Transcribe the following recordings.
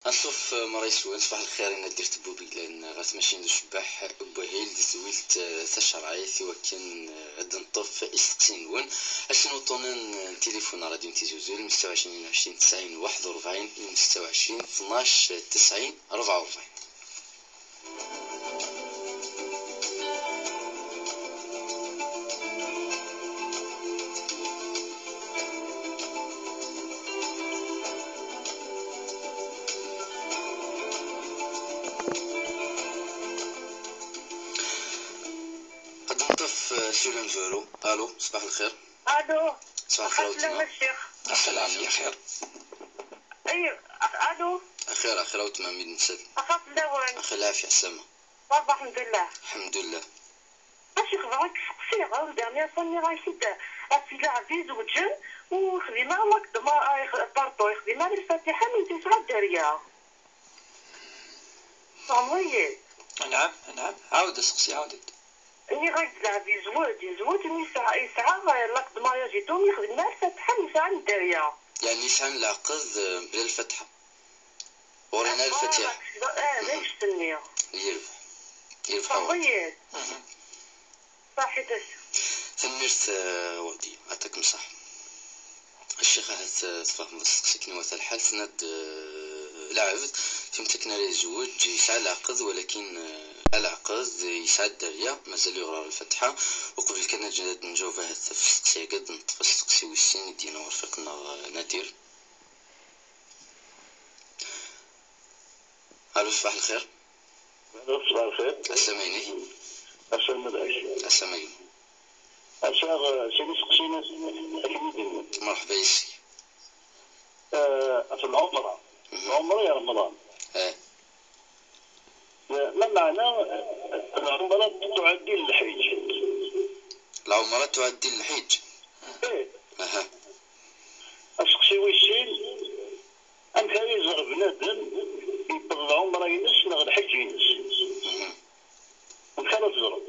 أشوف مريس وين صباح الخير. أنا درت بوبي لأن غاس ماشي نشبح بوهيل دي سويلت تشرعيث وكان عد نطف إستقسين وين أشنو طونان تليفون راديو تيزوزول 26 20 90 41 26 12 90 44. قد نطف سلم زورو. ألو صباح الخير. الو صباح الخير وتما. الشيخ أخي العافية خير. اي الو أخير أخير وتما مين نسل. اخاف اللون أخي العافية عسلامة. بابا الحمد لله. الحمد لله. اش يخبرك سقسيغ ودرنيا صني رايشد اسيلا عزيز وجن وخدمة الله قدما بارطو يخدمة الفاتحة من 9 الدارية. صامويل. نعم عاود اسقسي عاودت. اني غايد لعب يزود اني يسعى لا قدما يجيتهم يخدمة الفاتحة من 9 الدارية. يعني يسعى العقد بلا الفتحة ورينا الفتح. ليش تنمية يربح صامويل صحيت ثمرت ودي عطاكم صح. الشيخ هات تفهم سكني وثا الحال سند لعبد فهمتكنا لي زوج يسعى العقد ولكن العقد يسعى الدارية مازال يغرر الفتحة. وقبل كان نجاوب هاد في السقسي قد نطفى السقسي ويسين يدينا ورفيقنا نادر. الو صباح الخير. صباح الخير. السامعيني. السامعين. أشار سيدي سقسينا أكيد. مرحبا يسي. في العمرة يا رمضان. ما معنى العمرة تعدي للحج؟ العمرة تعدي للحج. إيه. أها. أسقسي ويسين أم كان يزرب بنادم يبقى العمرة ينس نغ الحج ينس. أم كان تزرب.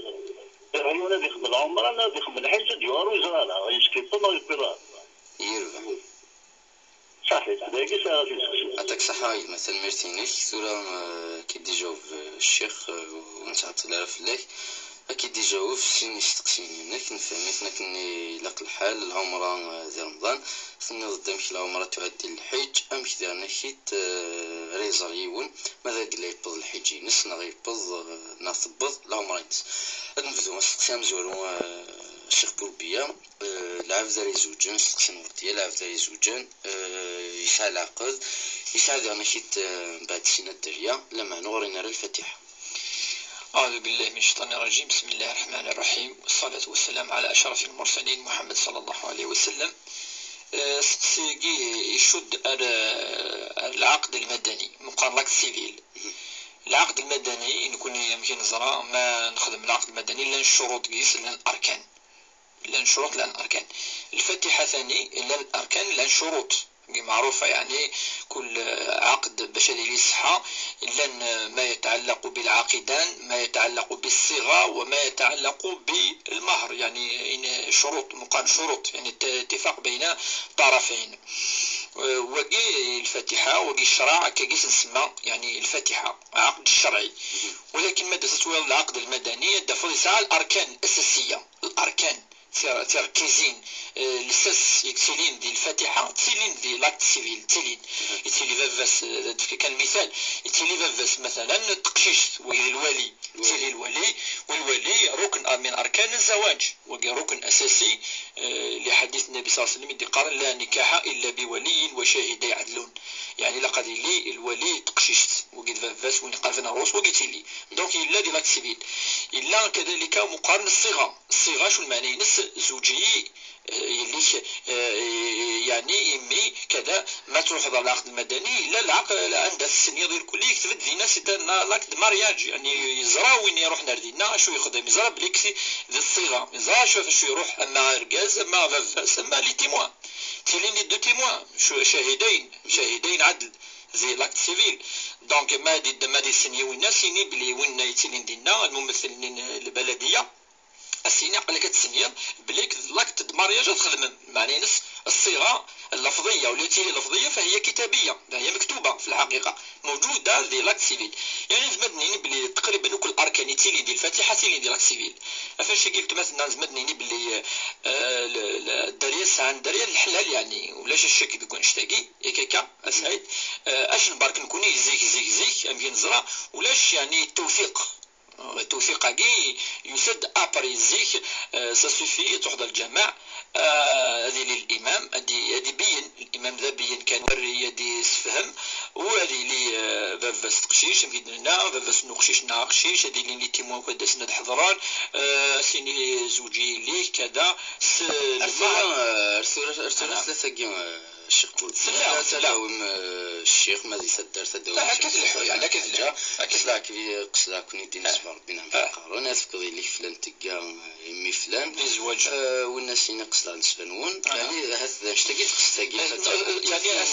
هو نادي يخدم العمرة نادي يخدم الحج ديوار ويزرالها يسكيطو ما يقبلها. يربح. صحيح هذاك ساعة عطاك صحة مثلا ميرتينيك ثورة أكيد يجاوب الشيخ وانت عطلها فلاك أكيد يجاوب سين يستقسيني هناك نفهمتنا كني لاق الحال العمرة ذي رمضان ثاني ضد مش العمرة تعدي الحج أم كذا نكيت ريزريون ماذا قل يبض الحج ينس نغي يبض نثبض العمرة ينس نبدو استقسام زورو الشيخ بولبيا لعب ذري زوجان استقسام وردية لعب ذري زوجان يسعى العقد يسعى ذا نكيت بعد سنة الدرية لما نورينا الفاتحة. أعوذ بالله من الشيطان الرجيم. بسم الله الرحمن الرحيم والصلاة والسلام على أشرف المرسلين محمد صلى الله عليه وسلم. سيجي يشد العقد المدني مقارنة سيفيل. العقد المدني نكون يمكن نزرع ما نخدم العقد المدني لأن الشروط قيس لأن الأركان لأن شروط لأن أركان. الفاتحة ثاني لأن أركان لأن شروط معروفة يعني كل عقد باش يدير الصحة إلا ما يتعلق بالعقدان ما يتعلق بالصيغة وما يتعلق بالمهر يعني شروط مقارنة شروط يعني اتفاق بين طرفين. وقي الفاتحة وقي الشرع كيس نسمى يعني الفاتحة عقد الشرعي ولكن مادة تتوالى العقد المدني دفع يسعى الأركان الأساسية الأركان تركيزين لساس يكسلين دي الفاتحة تسيلين دي لاكت سيفيل تسيلي فافاس كان مثال تسيلي فافاس مثلا تقشيش وهي الولي تسيلي الولي والولي ركن من أركان الزواج وهي ركن أساسي لحديث النبي صلى الله عليه وسلم قال لا نكاح إلا بولي وشاهدي عدلون يعني لقد لي الولي تقشيش وقيت فافاس وين قال فينا روس وقيت لي دونك إلا دي لاكت سيفيل إلا كذلك مقارنة الصيغة شو المعنى نس زوجي اللي يعني يمي كذا ما تروح على العقد المدني لا العقد عند السنية ديال كل يكتب في ناس لاكد مارياج يعني يزرا وين يروح نردينا شو يخدم يزرا بليكسي ذي الصيغة يزرا شو يروح اما رجاز اما فافاس اما لي تيموان تيلين دو تيموان شو شاهدين عدل زي لاكت سيفيل دونك ما دي السنية وين سيني بلي وين يتيلين دينا الممثلين البلدية السينية قال لك السنية بليك لاكت مارياج تخدم معني نص الصيغة اللفظية والتي اللفظية فهي كتابية هي مكتوبة في الحقيقة موجوده في لاك سيفيل. يعني زمدني بلي تقريبا كل الاركان تيلي ديال الفاتحه تيلي ديال لاك سيفيل. فاش قلت مثلا زمدني بلي الدريه عن الدريه الحلال يعني ولاش الشك يكون اشتاقي هكاكا اسعد اش نبارك نكون زيك امكن نزرع ولاش يعني التوفيق كي يسد ابريزيك سا سوفي تحضر الجماع هذه للامام هذه بين الامام ذا بين كان وري هذه سفهم وهذه لي فافاس تقشيش يمكن لنا فافاس نقشيش ناقشيش هذه اللي تيمون كدا سند حضران سيني زوجي ليه كذا رسول ثلاثة كيما الشيخ قول سلام الشيخ ما يصدر تداوم على كذا قصدا كوني دين سفر بنا في القارون أذكر لي فلان تلقى يمي فلان الزواج والناس هنا قصدا نسفنون يعني هذا اشتكيت قصدا يعني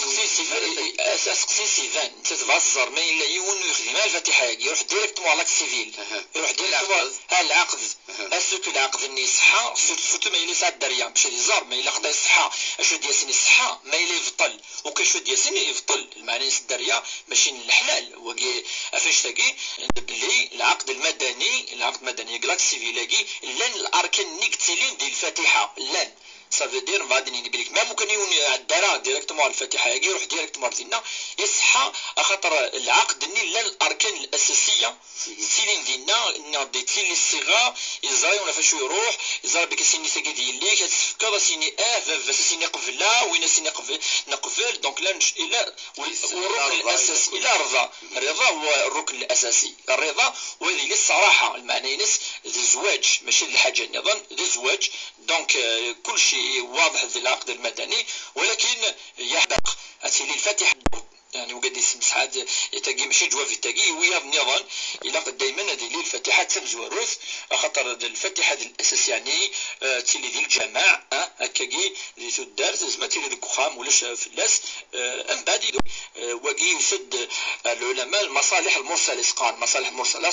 اسقسي سيفان انت تبصر ما الا يون يخدم الفاتحه يروح ديريكتومون على سيفيل يروح ديريكتومون العقد اسكو العقد اني صحه سورتو ما الا ساعه الدريه باش يزار ما الا خدا الصحه اشو ديال سني الصحه ما الا يفضل وكشو ديال سني يفضل المعنى الدريه ماشي الحلال وكي فاش تاكي بلي العقد المدني كلاك سيفيلاكي لان الاركان نيكتيلين ديال الفاتحه لان صافي دير بعدين بليك ما ممكن يكون الدرا ديريكتومون الفاتحه يروح ديريكتومون لنا يصحى خاطر العقد لان الاركان الاساسيه سيلين ديالنا ناضي تيلي الصغار يزاي ولا فاش يروح يزار بك سيني ثقي ديال ليك تفكر سيني فاس سيني قبله وين سيني نقفل دونك لا الى الركن الاساسي الى الرضا هو الركن الاساسي الرضا وهذه الصراحه المعنى ينس الزواج ماشي الحاجه نظن الزواج دونك كل شيء واضح في العقد المدني ولكن يحدق اتيلي الفاتحه يعني وقد يسمى سعاد يتاقي ماشي جواب يتاقي ويا النظام الى قد دائما هذه لي الفاتحه تسمى الروث خاطر الفاتحه الاساس يعني تيلي ديال الجماع هكاكي اللي تدار زعما تيلي ديك خام ولاش فلاس من بعد وكي يسد العلماء المصالح المرسله اسقان مصالح مرسله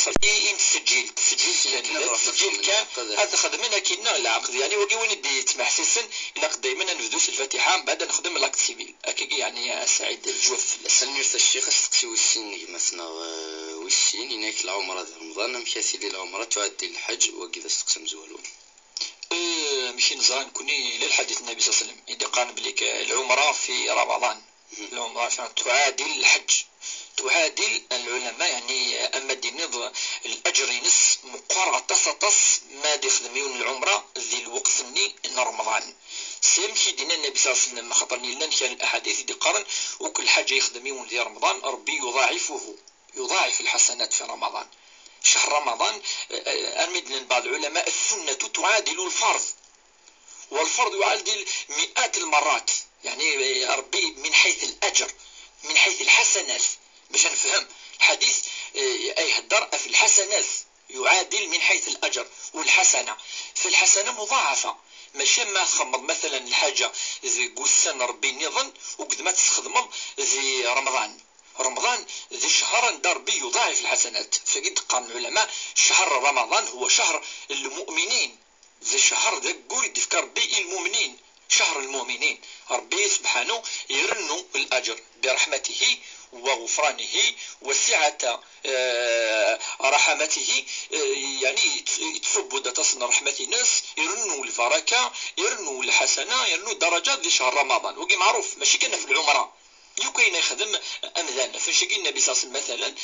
تسجيل كان هذا خدمنا كينا العقد يعني وكي وين دي تمحسسن الى قد دائما نفدوس الفاتحه من بعد نخدم لاكت سيفيل هكاكي يعني سعيد الجواب سنيرت الشيخ استقسي وسين مثلا وسين هناك العمره ديال رمضان مشاتي لي العمره تعدي الحج وكذا استقسم زوالو ماشي نزران كوني للحديث النبي صلى الله عليه وسلم اذا قال بليك العمره في رمضان العمره تعادل الحج تعادل العلماء يعني اما دينيض الاجر ينس مقارعه تص ما يخدمون العمره ذي الوقت ني رمضان سيمشي دينا النبي صلى الله عليه وسلم خاطرني لان كان الاحاديث دي قرن وكل حاجه يخدمون ذي رمضان ربي يضاعف الحسنات في رمضان شهر رمضان أمد بعض العلماء السنة تعادل الفرض والفرض يعادل مئات المرات يعني ربي من حيث الأجر من حيث الحسنات باش نفهم الحديث أي هدر في الحسنات يعادل من حيث الأجر والحسنة فالحسنة مضاعفة ماشي ما تخمض مثلا الحاجة ذي قسن ربي نظن وقد ما تستخدم ذي رمضان ذي شهر ربي يضاعف الحسنات فقد قال العلماء شهر رمضان هو شهر المؤمنين ذي شهر ذا قول يذكر ربي المؤمنين شهر المؤمنين ربي سبحانه يرنو الأجر برحمته وغفرانه وسعة رحمته يعني تصب تصن رحمة الناس يرنو البركة يرنو الحسنة يرنو الدرجات ذي شهر رمضان وقي معروف ماشي كنا في العمرة يمكن يخدم أمذان فاش النبي صلى الله عليه وسلم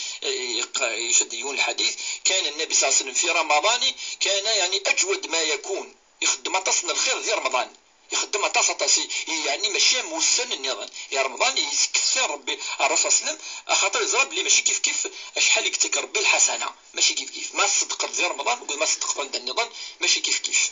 مثلا يشديون الحديث كان النبي صلى الله عليه وسلم في رمضان كان يعني أجود ما يكون يخدم تصن الخير ذي رمضان يخدم تصطسي يعني ماشي موسن النظام يا رمضان يكثر ربي الرسول صلى الله عليه وسلم خاطر يضرب لي ماشي كيف شحال يكتك ربي الحسنه ماشي كيف ما صدق ذي رمضان وقول ما صدق عند النظام ماشي كيف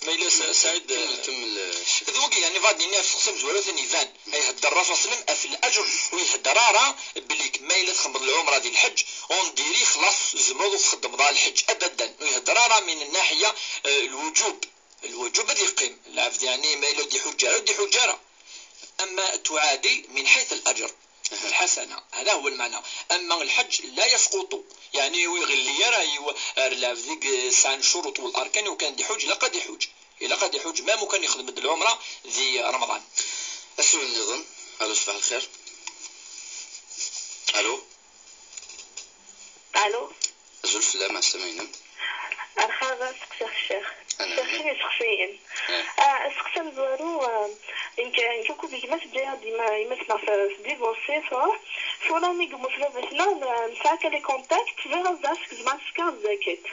ما إلا سعيد كمل ذوقي يعني فادي الناس قسم زوالو ثاني فان يهدر الرسول صلى الله عليه وسلم في الاجر ويهدر راه بلي ما إلا تخمض العمره ديال الحج اون ديري خلاص زمرو تخدم ضال الحج ابدا ويهدر راه من الناحيه الوجوب هذا يقيم العبد يعني ما إلا دي حجارة أما تعادل من حيث الأجر الحسنة هذا هو المعنى أما الحج لا يسقط يعني ويغلي راه ذيك سان شروط والأركان وكان دي حج إلا قد يحج ما ممكن يخدم العمرة ذي رمضان السؤال النظام ألو صباح الخير الو الو زول فلا مع سمعنا. مرحبا سقسي الشيخ شيخي شخصيا سقسم زوارو يمكن كنت ديما تبدا ديما يمسنا في ديفورسي صورا ميقو مسلبسنا نساك لي كونتاكت فيغا زاسك زمان سكان زاكيت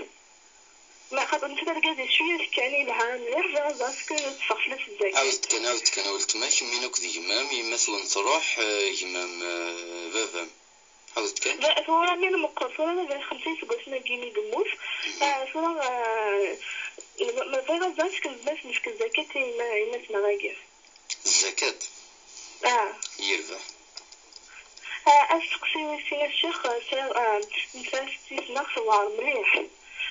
ما خاطر نتبدا كازي شويه كاني لها نرجع زاسك تفصلت الزاكيت عاودت قلت ماك مينوك دي يمام مثلا تروح يمام بابام عاودت كان لا صورا من مقر صورا ما خمسين سقسنا كيمي قموش صورا ما فيغا زاسك الناس مش كزاكيت الناس مغاقر الزكاة يربح أسقسي سي الشيخ نفاستي نقص وعر مليح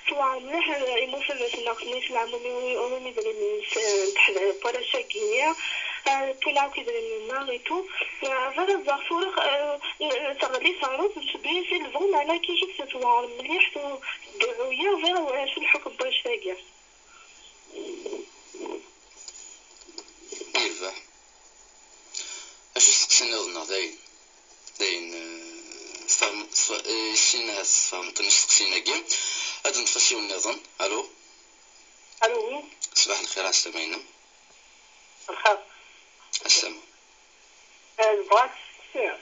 سواء مليح يموسل سنقص نيش العمومي أمي دري تحت بولا شاكينيا تلعب كده النار يتو فانا زعفورة تغلي صاروت نشبيه في الفون على كي شفت سواء مليح تو دعوية فانا شو الحكم باش فاقر يربح أشو سقسينا ظنا داين فهم السينات فهمت نسقسينا كيم هذا نفسيو النظام. الو صباح الخير عالسلامين. الخير السلام بغاك السير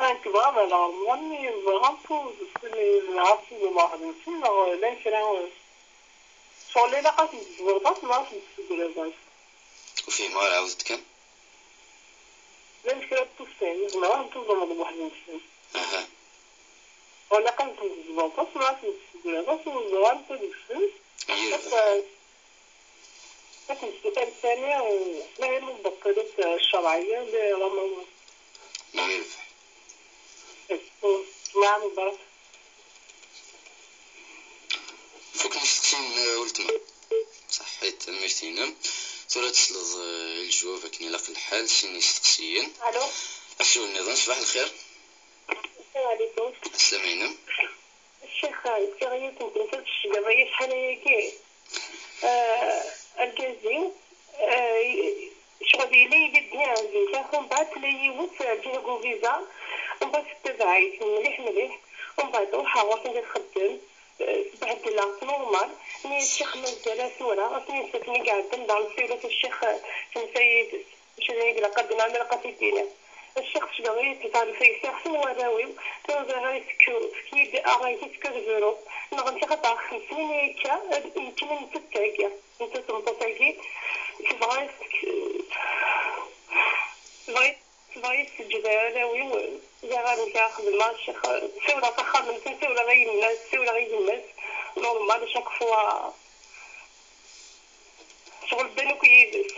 انت بغا العماني بغا نفوز العصي ومعرفين لا كرا شغلي لقات الزبطات ما في الزبطات وفي مار عاودت كان لان كرا تفين زمان تنظم واحد الشيء ولا كنت الزبطات ما في الزبطات وزمان تدفن لكن السؤال الثاني ما هي المبطلات الشرعية لرمضان؟ يربح نعم برك فوق نسقسين ولتما صحيت المرتينة ثورة تسلظ الجواب كني لاق الحال سيني استقسيين. الو أشو النظام صباح الخير. السلام عليكم. السلامين. الشيخ الكريم كنت نسلت الشقبية شحال هيكي الجازين شغلي لي بدنا فيزا ومن بعد لي يوت جاكو فيزا ومن بعد تبعيت مليح ومن بعد وحاولت ندير خدام بعد لا نورمال مي الشيخ مازال سورة أصلي ساكني قاعدة ندعم سيرة الشيخ سيد مش اللي قد نعمل قصيدنا الشيخ شغلي تتعرف في الشيخ هو راوي تنظر يد أرايتي تكذبرو نغني خطأ 5 سنين هيكا يمكن نتتاكي انت تمتاكي تبغي الجبال راوي زغار نتاخذ مع الشيخ سورة فخر من سورة غير الناس نورمال شاك فوا شغل بينك يبس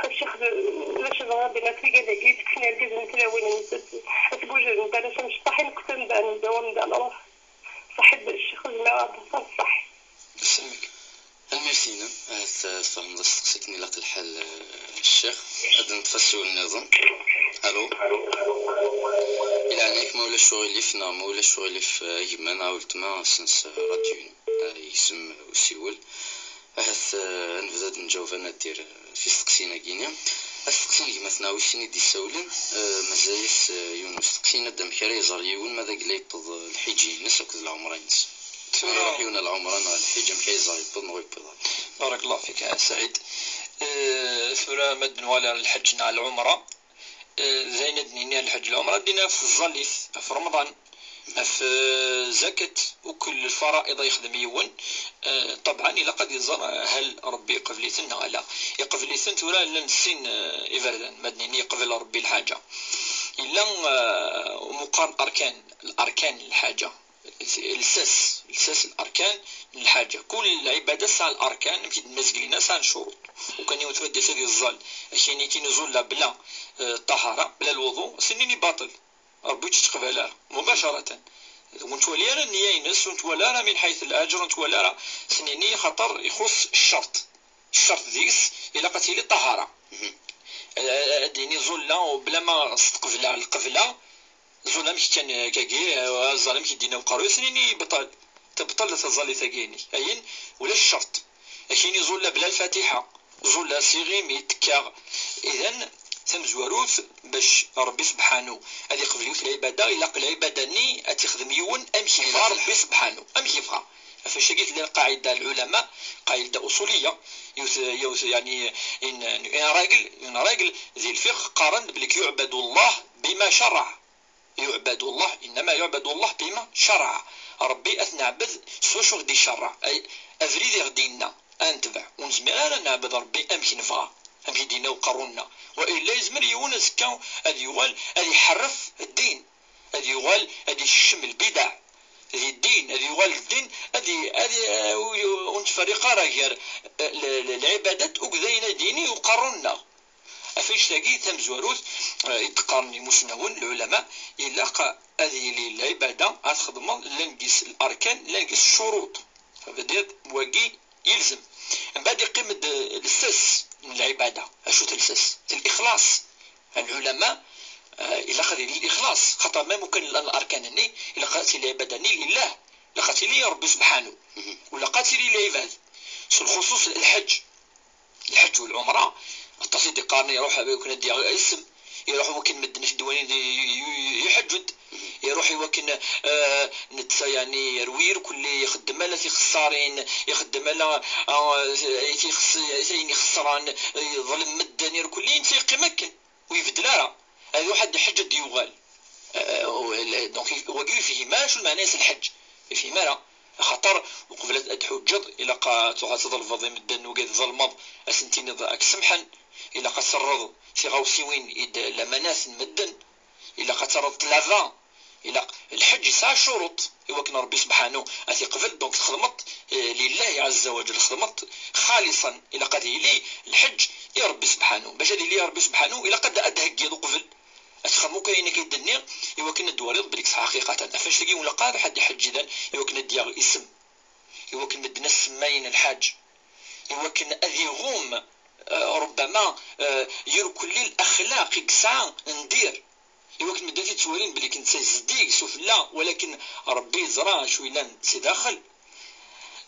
الشيخ لاش بغا بينك في كذا تكفينا الكذا نتلاوين تقول انت لاش مش صحي نكتب نداوم صاحب الشيخ لا صح بسمك الميرسينا فهم دستقسيكني لاق الحال الشيخ هذا نتفسو النظام. الو الى عنيك مولا شغلي في نار مولا شغلي في يمان عاولت ما سنس راديو يسم وسيول هاث نبدا نجاوب انا دير في سقسينا كينيا السقسين كيما تناوي سيني دي سولن مازاليس يونس سقسينا دام كاري يزريون ماذا قلا يطض الحجي نس وكذ العمرينس يروح يونا العمران الحجه مكا يزري يطض نغي بيضا. بارك الله فيك يا سعيد. ثورة مد نوالا الحج على العمرة زين دنيا الحج العمرة دينا في الظليث في رمضان في زكاة وكل الفرائض يخدم يون طبعا إلا قد يزر هل ربي يقبليثن لا يقبليثن ثورة لنسين إفردان مدنيني يقبل ربي الحاجة إلا مقارن الأركان الحاجة الساس الأركان الحاجة كل العبادة سال الأركان في المسجلين سال شروط وكان يتودى سيدي الظل أشيني كي نزول بلا طهارة بلا الوضوء سنيني باطل ربي تقبلها مباشرة ونتولي راه النية ينس ونتولى راه من حيث الأجر ونتولى راه سنيني خطر يخص الشرط ديس إلا قتيلي الطهارة ديني زولا وبلا ما استقبلها القبلة زولا مش كان كاكي الظالم كيدينا وقارو سنيني تبطل تظل ثقيني أين ولا الشرط أكيني زولا بلا الفاتحة زولا صيغي ميتكا إذن ثم زواروث باش ربي سبحانه هذه قبل يوث العباده الا العباده ني اتخدم يون امشي يبغى ربي سبحانه امشي يبغى. فاش قلت لي القاعده العلماء قاعده اصوليه يوث يعني ان راجل ذي الفقه قارن بلك يعبد الله بما شرع. يعبد الله انما يعبد الله بما شرع. ربي اثنعبد سوا شو غدي شرع اي افريدي غدينا انتبع ونزمي انا نعبد ربي امشي نفغى امشي دينا وقرونا والا يزمر يونس كان هذي يغال هذي يحرف الدين هذي يغال هذي يشم البدع هذي الدين هذي يغال الدين هذي ونتفرق راه العبادات وكذاين ديني وقرونا افيش تاقي ثم زواروث يتقارني مسنون العلماء يلاقى هذه العباده غتخدم لنقيس الاركان لنقيس الشروط فبدات واقي يلزم من بعد يقيم الاساس من العباده اشو تلسس الاخلاص. العلماء الى خذ الاخلاص خاطر ما ممكن الاركان ني الى قاتل العباده ني لله لقاتل لي ربي سبحانه ولا قاتل لي العباد الخصوص الحج والعمره التصيد قارني يروح يكون ديال اسم يروح ممكن مدنش الدوانين يحجد يروح يمكن يعني يروير كل يخدم لا في خسارين يخدم لا يخسرين خسران يظلم مدنير كلين يمكن ويفدلها هذا واحد يحجد يغال دونك وقيل فيه ما شو المعنى الحج فيه ما خطر وقبلت ادحجض الى قا تظل فضي مدن وقاد ظلمض اسنتين ذاك سمحا الى قا سرض في غوسيوين يد لمناس مدن الى قا ترض لافا الى الحج ساعة شروط يوكن ربي سبحانه اثي قبل دونك خدمت لله عز وجل خدمت خالصا الى قد لي الحج يا ربي سبحانه باش هذه لي ربي سبحانه الى قد ادهك يدو قبل اتخدمو كاين كيدني يوكن الدواريض بليك حقيقه فاش تلقي ولا قاد حد يحج اذا يوكن ديال اسم يوكن بدنا السماين الحاج يوكن اذي غوم ربما يركل لي الاخلاق يقسع ندير يوكن مدتي تورين بلي كنت صديق سوف لا ولكن ربي زرا شويه سي داخل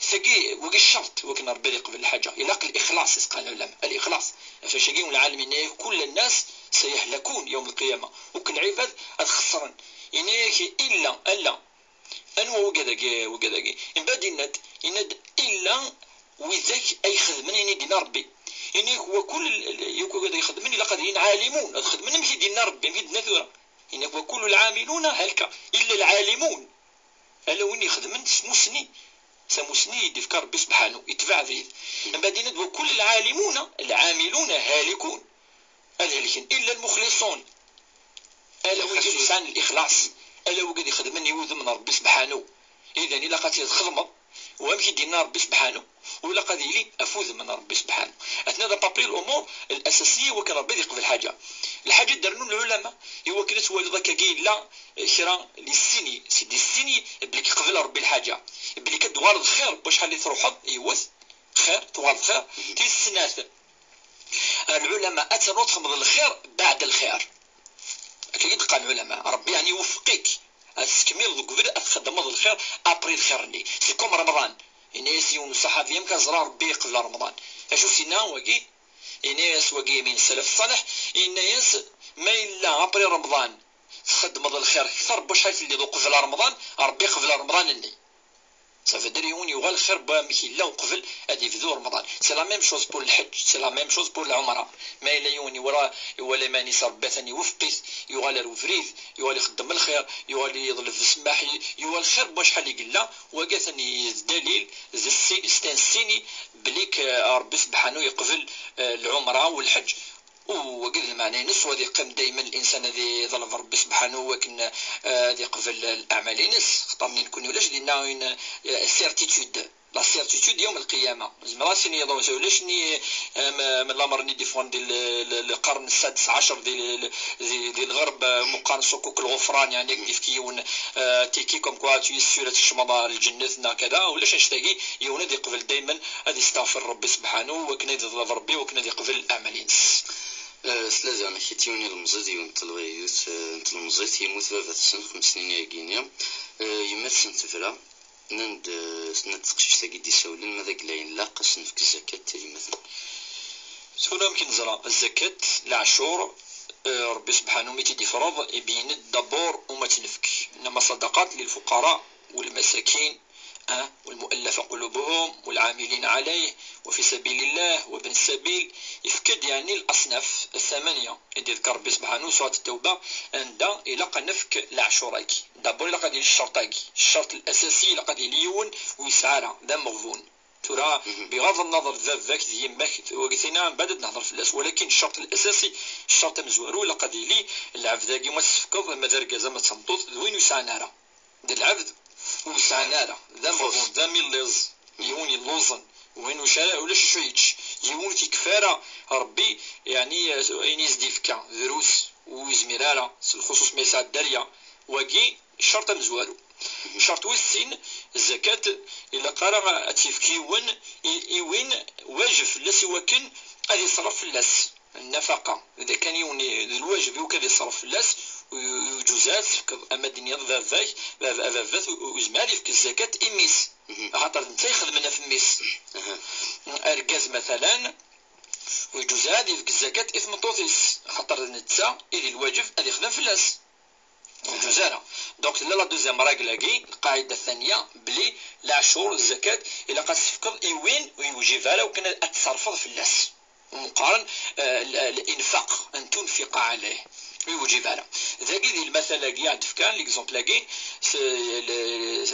ثقي وقي الشرط وكن ربي يقبل الحاجه يلاقي الاخلاص قال العلماء الاخلاص فاش يقول العالمين كل الناس سيهلكون يوم القيامه وكل عباد خسران يعني الا انو وكذا من بعد يند الا وذاك اي خدمني دينا ربي يعني هو كل يكون يخدمني لقد عالمون خدمنا ماشي دينا ربي ماشي دينا ثوره يعني هو كل العاملون هلك الا العالمون الا وين يخدمن سموسني يدفكر ربي سبحانه يتبع فيه من بعد يند وكل العاملون هالكون الهلكين الا المخلصون الا وين عن الاخلاص الا وقد يخدمني يوذ من ربي سبحانه اذا الا قاتل الخدمه وامشي دينا ربي سبحانه ولا قد لي افوز من ربي سبحانه اثناء بابري الامور الاساسيه وكان ربي يقبل الحاجه درنو العلماء هو كنت والدك كاين لا شرا للسني سيدي السني بلي يقبل ربي الحاجه بلي كدوار الخير باش حالي تروح يوث خير توار الخير تي السنات العلماء اتنو تخمض الخير بعد الخير اكيد قال العلماء ربي يعني يوفقك تكمل ذوك تخدم الخير ابري الخير لي سي كوم رمضان الناس يوم الصحابي يمكن زرا ربي قبل رمضان اشوف سينا واقي الناس واقي من السلف الصالح الناس ما الا ابري رمضان تخدم الخير اكثر باش حيت اللي ذوق قبل رمضان ربي قبل رمضان لي صافي دريون يوغال الخير با ماشي لا وقبل هادي في ذو رمضان سي لا ميم شوز بور الحج سي لا ميم شوز بور العمره ما الا يوني ولا ماني صرب ثاني وفقيس يوغال روفريد يوغال يخدم الخير يوغال يظل في السماح يوغال الخير باش حال يقلا وكا ثاني الدليل ستانسيني بليك ربي سبحانه يقبل العمره والحج وقد المعنى نص وذي قم دائما الانسان الذي ظلم ربي سبحانه وكن ذي قبل الاعمال نص خطر من يكون ولاش دينا سيرتيتود لا سيرتيتود يوم القيامه زعما سيني يضو ولاش ني من الامر ني ديفون ديال القرن السادس عشر ديال الغرب مقارن صكوك الغفران يعني كيف كيون تيكي كوم كوا تي سيرت الشمضه الجنه كذا ولاش نشتاقي يونا دي قبل دائما هذه استغفر ربي سبحانه وكنا ظلم ربي وكنا دي قبل الاعمال سلازي انا كيتيوني المزيد ينطلوي المزيد يموت بابا السن 5 سنين ياكينيا يمات سن تفرا نند سنة تقشيش تاقي دي ساولن ماذا قلاين لا قسن في الزكاة تالي مثلا سولا يمكن نزرع الزكاة العشور ربي سبحانه مي تيدي فرض يبين الدبور وما تنفك، انما صدقات للفقراء والمساكين والمؤلفة قلوبهم والعاملين عليه وفي سبيل الله وابن السبيل، يفكد يعني الأصناف الثمانية اللي ذكر ربي سبحانه سورة التوبة. عند إلا نفك العشوراكي دابور إلا قد الشرطاكي الشرط الأساسي إلا قد يليون ويسعارة ذا مغبون ترى بغض النظر ذاك يماك وقتنا بعد نهضر في الناس، ولكن الشرط الأساسي الشرط مزوارو إلا قد يلي العبد ذاكي ما تسفكض ما دركازا ما تصمتوط وين يسعنارا ديال العبد وسعنارة ذا مغبون ذا ميليز يوني اللوزن وين وشارع ولا شويتش يون تكفارة ربي يعني أين يزديفكا دروس وزميرارة الخصوص ميسا الدريا وكي الشرط مزوارو. شرط وسين الزكاة إلا قرأ أتيفكي وين واجب فلاس وكن أدي صرف فلاس النفقة إذا كان يوني الواجب يوكل يصرف فلاس وجوزات أما الدنيا ذاك وزمالي في الزكاة إميس خاطر انت يخدمنا في ميس أركاز مثلا وجوزات في الزكاة إثم طوثيس خاطر نتسا إذا الواجب أدي يخدم فلاس جوزارة. دونك لا دوزيام راكلاكي القاعدة الثانية بلي العشور الزكاة إلا قد تفقد وين ويوجبها لو كان أتصرفض فلاس مقارن الانفاق ان تنفق عليه ويوجبها له. ذاك المثل كي عند فكان ليكزومبل كي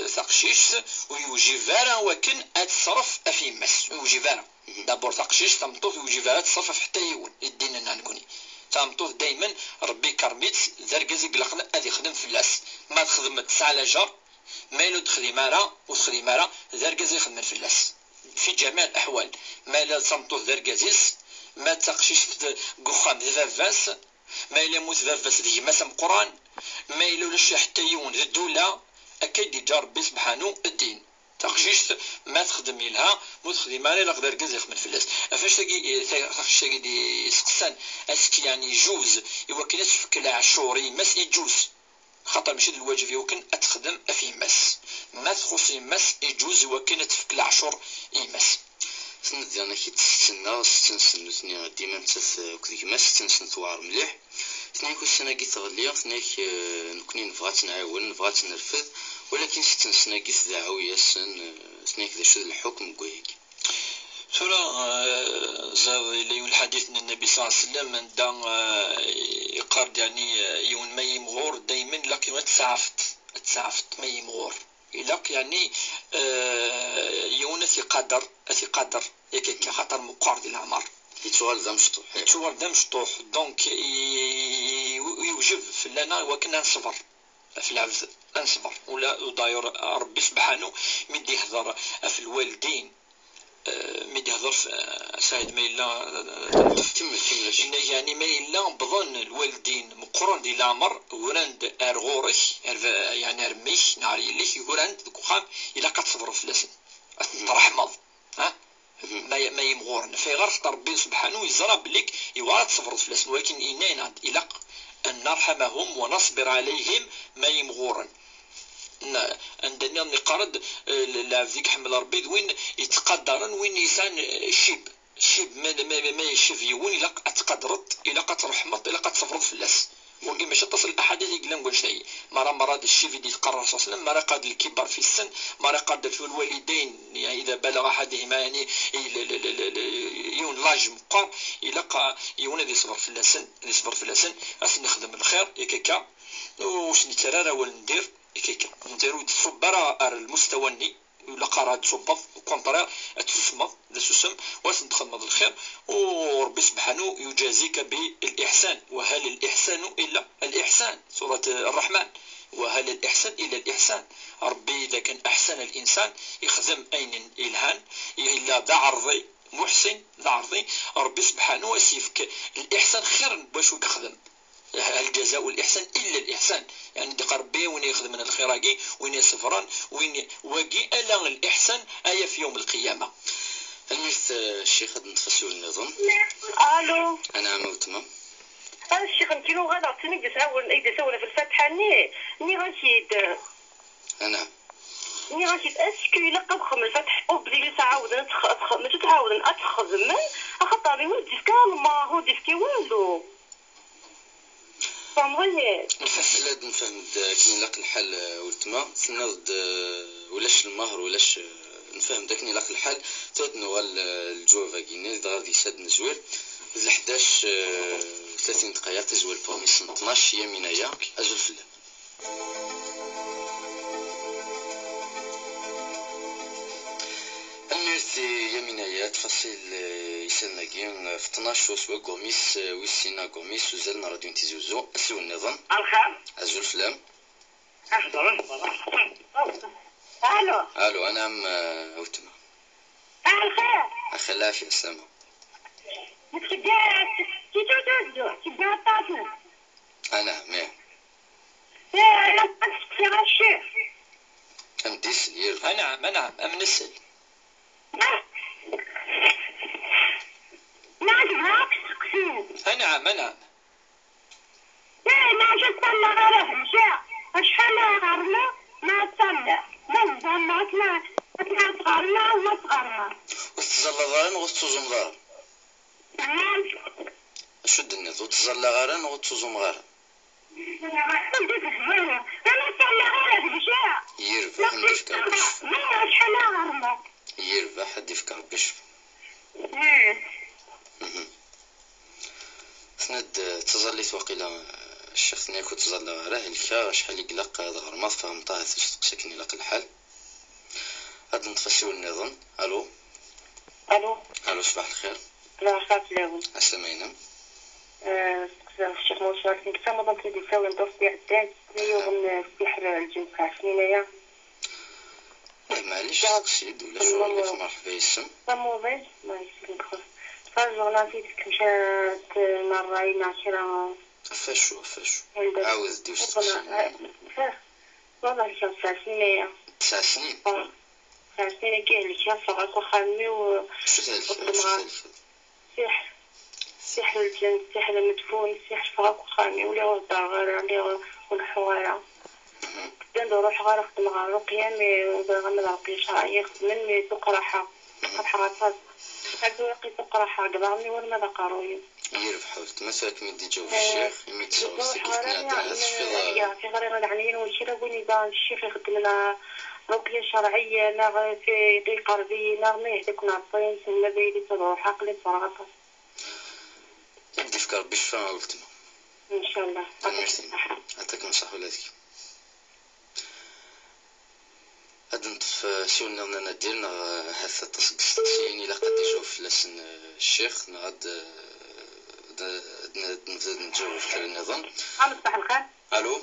ثقشيش ويوجبها له وكن اتصرف في مس ويوجبها له دابور ثقشيش تمطوف يوجبها له تصرف حتى يون الدين نكوني تمطوف دائما ربي كرميت ذركزي قلقنا هذه يخدم فلاس ما تخدم تسعى على جار ما يلو تخدي مارا وتخدي مارا ذركزي يخدم فلاس في جميع الأحوال. ما لا تصمتو ذركازيس ما تقشيش قخام ذفاس ما إلا موت ذفاس ذي مسام قرآن ما إلا ولاش حتى يون ذي الدولة أكيد يجار ربي سبحانه الدين تقشيش ما تخدم لها مو تخدم مالي لا غير كاز يخدم فلاس فاش تاقي دي سقسان اسكي يعني يجوز يوكل تفك العشوري مس يجوز خاطر ماشي الواجب يمكن تخدم في مس ما تخص مس يجوز يمكن تفك العشور يمس سند ديالنا كي تستنى ستنسن ثني ديما نتاس كديك ما ستنسن ثوار مليح ثني كل سنه كي تغلي ثني نكوني نبغات نعاون نبغات نرفد ولكن ستنسن كي تدعويا سن ثني كذا شو الحكم كويك سورة زاد إلى الحديث من النبي صلى الله عليه وسلم من دان يقارد يعني يون ما يمغور دايما لك يون تسعفت ما يمغور لك يعني يون أثي قدر يكيك خاطر مقارد العمر يتوال دم شطوح دونك يوجب في لنا وكنا نصبر في العبد نصبر ولا داير ربي سبحانه مدي يحضر في الوالدين ميدي هضر سعيد ما إلا كمل يعني ما إلا بظن الوالدين مقرن دي العمر وراند أرغورك يعني أرميش ناري ليش وراند دكوخام إلا قد صبروا فلاسن ترحمض ما يمغورن في غير ربي سبحانه يزرى بليك يوارد صبروا فلاسن ولكن إننا إلا أن نرحمهم ونصبر عليهم ما يمغورن عندنا نقارد لافيك حمل ربي وين يتقدرن وين يسان شيب ما يشوف يون إلا تقدرت إلا ترحمت إلا تصفرض في اللاس وكي باش تصل الأحاديث يقول نقول شيء مرة الشيف اللي تقرر صلى الله عليه وسلم مرة قاد الكبار في السن مرة قاد في الوالدين يعني إذا بلغ أحدهما يعني يون لاج مقار إلا يون اللي يصبر في اللسن أس نخدم الخير يكيكا واش نترارى وندير كيكا نديرو تصبر المستوى ولا قرا تصبط كونطرير تسمى ذا سسم وتدخل مض الخير وربي سبحانه يجازيك بالإحسان وهل الإحسان إلا الإحسان سورة الرحمن وهل الإحسان إلا الإحسان ربي إذا كان أحسن الإنسان يخدم أين إلهان إلا ذا عرضي محسن ذا عرضي ربي سبحانه وسيفك الإحسان خير باش يخدم الجزاء الإحسان إلا الإحسان يعني دق ربي وين يخدم من الخيراقي وين يسفران وين واقي ألا الإحسان آية في يوم القيامة. المثل الشيخ نتفسر النظام. ألو. أنا عموتما. الشيخ نكيلو غدا عطيني جساول إذا سوينا في الفتحة ني غنشيد. أنا. ني غنشيد أسكو إلا قبخم الفتح أبدي لسعاود ما تتعاود أتخدم أخطري ولدي كان ما هو ديسكي والو. فهمغي نفسلاد نفهم كني لاق الحال ولتما تناض ولاش المهر ولاش نفهم داك كني لاق الحال تاد نوال الجوفا كيني غادي ساد نزوير ل 11 30 دقيقة تزوير بوميس 12 يمينايا أزول فلان. الميرثي يمينايا تفاصيل يسناكين في 12 وسوا كوميس ويسينا كوميس وزالنا راديو نتيزوزو أسيو النظام الخير أزول فلان. الو انا عم اوتما الخير اخلا في السما انا مين ام ديس ير نعم ام نسل نعم شحال غرنا ما تطلع من زعما ما صغرنا وما صغرنا وتزال غارن وتزوم غارن شد النظ وتزال غارن وتزوم غارن يربح حد يفكر بشف يربح حد يفكر بشف سند تزليت وقيلا الشيخ نيكو تزال غاره الكا شحال يقلق هذا غرماط فهمطاه سكني لك الحال هاد نتفسيو النظام. الو صباح الخير. لا خاف لهم السلامة. الشيخ موسى كنت رمضان تيدي يساوي ندور في عداد يوم السحر الجنس عشرينية معليش تقصيد ولا شو مرحبا يسم موبايل ما يسلمك فالجورناليست مشات نراي ناشرة فاشو عاوز ديوش تقصيد والله كان 9 سنين 9 سنين 9 سنين كاين اللي كيصغر وخامي و شو ذلك سحر الجن سحر المدفون سحر فراق وخامي ولا وضع غير عليه والحوارة كنت نروح غير نخدم غير رقية غنمد رقية شرعية خدمن مي تقرحة حراسات هادو رقي تقرحة قبامي ولا ماذا قاروي يربح حاولت مثلا كمدي جو في الشيخ يمي تصور سكيف نادرس في غير العنين والشيرة بني دان الشيخ يخدم لنا رقية شرعية ناغ في دي قربي ناغ ما يهديك نعطين سنة بيدي تروح عقلي صراحة يبدي فكر بشفاء قلت ان شاء الله ميرسي عطاك نصح ولادك هاد نطف شو نغنا ندير هثا تسقسين إلا قد يجوف لسن الشيخ نغاد نبدا نجاوب في النظام. صباح الخير. الو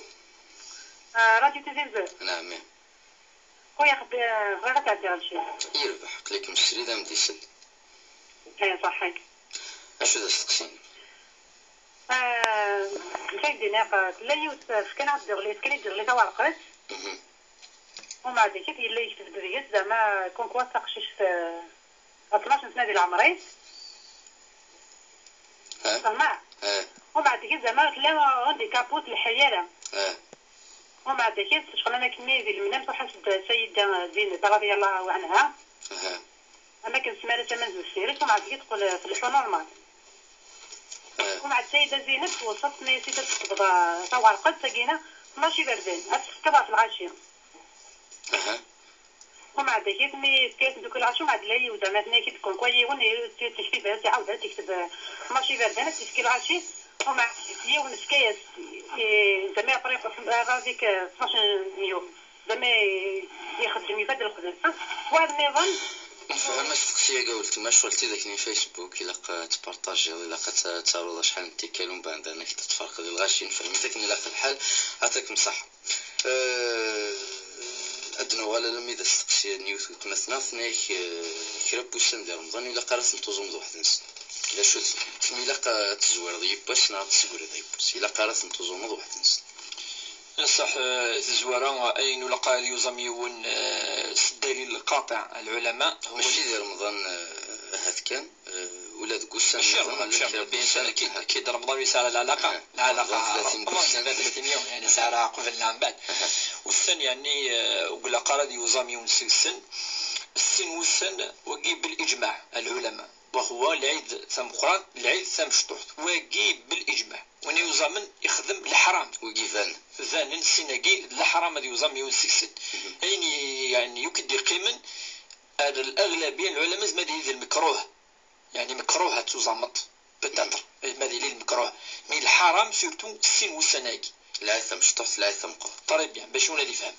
راديو تلفزيون. نعم خويا غير تعدي على شي يربح قليك مشري دام ديسل صحيح اشو دا تسقسين سيدي ناقة لا يوسف كان عبد الغليت كان يدير لي توارقت ومع ذلك يلا يكتب بريس زعما كون كواثق شيش في 12 سنة ديال عمري فهمت ومع ذلك زعما لا عندي كابوت الحيالة ومع ذلك شغل انا كمية ديال المنام وحسب السيدة زينب رضي الله عنها انا كنسمع لها تمن السيرت ومع ذلك تقول في الحو نورمال ومع السيدة زينب وصلتني سيدة تقبض توارقت ساقينا ماشي باردين أتسكبها في العشية ومع ذلك مي كانت دوك العشية مع دلاي وزعما كي تكون كويون تكتب بها تعاود تكتب ماشي باردين تسكي العشية ومع هي ونسكايس زعما طريقة هذيك 12 يوم زعما يخدم يبدل الخدمة وهذا النظام نفهم الشخصية قلت ما شغلتي ذاك فيسبوك إلا تبارطاجي إلا تعرض شحال من تيكال ومن بعد أنا كي تتفرق ديال الغاشي نفهمتك إلا في الحال عطاك مصح أدنى ولا لم إذا استقصي نيوث وتمثنا ثناك كرا بوسان ديال رمضان إلا قرات نتوزم ذو واحد نس إلا شو تسمي إلا تزوير ضيب باش نعرف تزوير ضيب باش إلا قرات نتوزم ذو واحد نس صح الزوارة أين لقى يوزميون الدليل القاطع العلماء ماشي ديال رمضان هذا كان ولا تقول سنة أكيد رمضان يسعى العلاقة 30 يوم يعني سعرها قبلنا من بعد والثاني يعني وقل قال يوزميون السن والسن وقيب بالإجماع العلماء وهو العيد ثم قران العيد ثم شطوح واقي بالاجماع وانا يزامن يخدم الحرام وكيفان فان السناقي الحرام هذا يزام يونسكسن يعني يكدي قيمن الاغلبيه العلماء ما ديال المكروه يعني مكروه تزامط بتاتر ما ديال المكروه مي الحرام سورتو السن والسناقي لا ثم شطوح لا ثم قران طري بيان باش ولا يفهم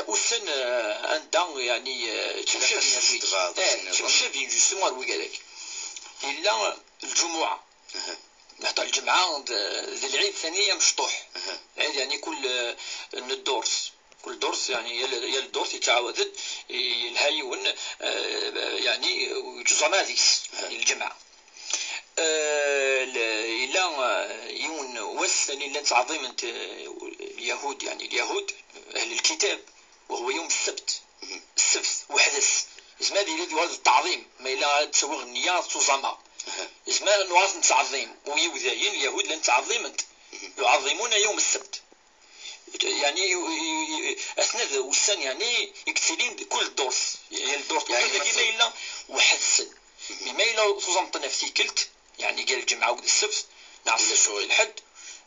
والسن عندها يعني تمشي جوستومون روي قالك الا الجمعه نحط الجمعه ذي العيد الثانيه مشطوح العيد يعني كل الدورس كل درس يعني يا الدرس يتعاود الهايون يعني جزماديس يعني الجمعه إلا يون وسن إلا تعظيم اليهود يعني اليهود أهل الكتاب وهو يوم السبت وحدث اسمه هذه هذا التعظيم ما إلا تسوغ النية تزما اسمه نواصل تعظيم ويوذاين اليهود لن تعظيم يعظمون يوم السبت يعني أثناء والسن يعني يكتلين كل درس يعني الدرس يعني ما إلا واحد السن ما إلا تزمطنا في كلت يعني قال الجمعة وقت السبت نعرف شوي الحد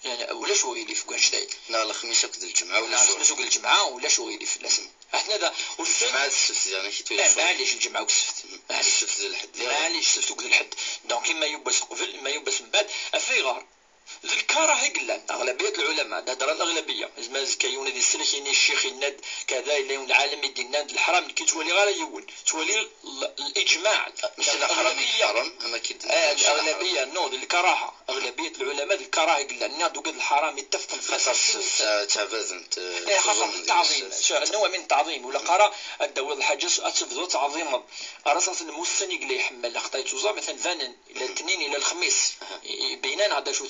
يعني ولا شوي اللي في جديد لا الخميس وقت الجمعة ولا شوي سوق الجمعة ولا شوي اللي في الاسم احنا ذا والجمعة السبت يعني كي تقول معليش الجمعة والسبت معليش السبت الحد معليش السبت وقت الحد دونك ما يبس قبل ما يبس من بعد افيغار الكراهه قلان اغلبيه العلماء هضره الاغلبيه زعما كايون هذه السنه كاين الشيخ يناد كذا الا العالم يدينا الحرام كي تولي غير يون تولي الاجماع مش الحرام اما كي الاغلبيه نوض الكراهه اغلبيه العلماء الكراهه قلان ناضوا قد الحرام يتفق القصص تابزنت خاصه التعظيم نوع من التعظيم ولا قرا الدور الحاجه اتفضل تعظيم رصاص المستني اللي يحمل خطيت وزا مثلا فانن الى الاثنين الى الخميس بينان هذا شو